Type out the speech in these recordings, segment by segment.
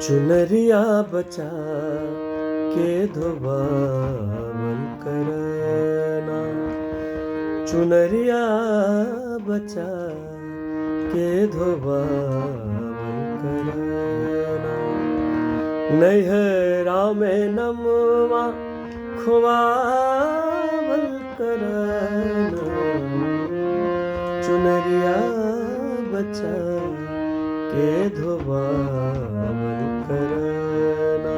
चुनरिया बचा के धोबावल करना, चुनरिया बचा के धोबावल करना। नैहरा में नमवा खुआवल करना, चुनरिया बचा के धोबावल करना।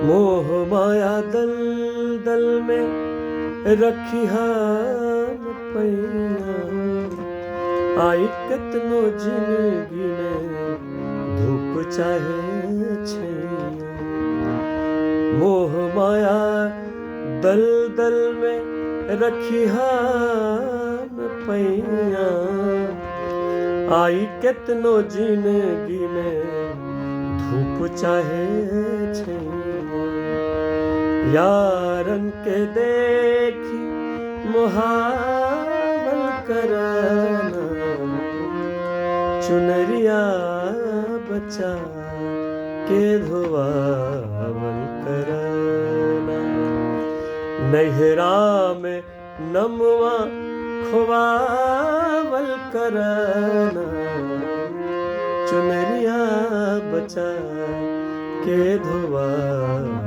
मोह माया दल दल में रखिहा न पैया, आई कितनो जिंदगी में धूप चाहे छैया। मोह माया दल दल में रखिहा न पैया, आई कितनो जिंदगी में धूप चाहे छैया। यारन के देखी मुहावल करना, चुनरिया बचा के धोबावल करना। नैहरा में नमवा खुआवल करना, चुनरिया बचा के धोबावल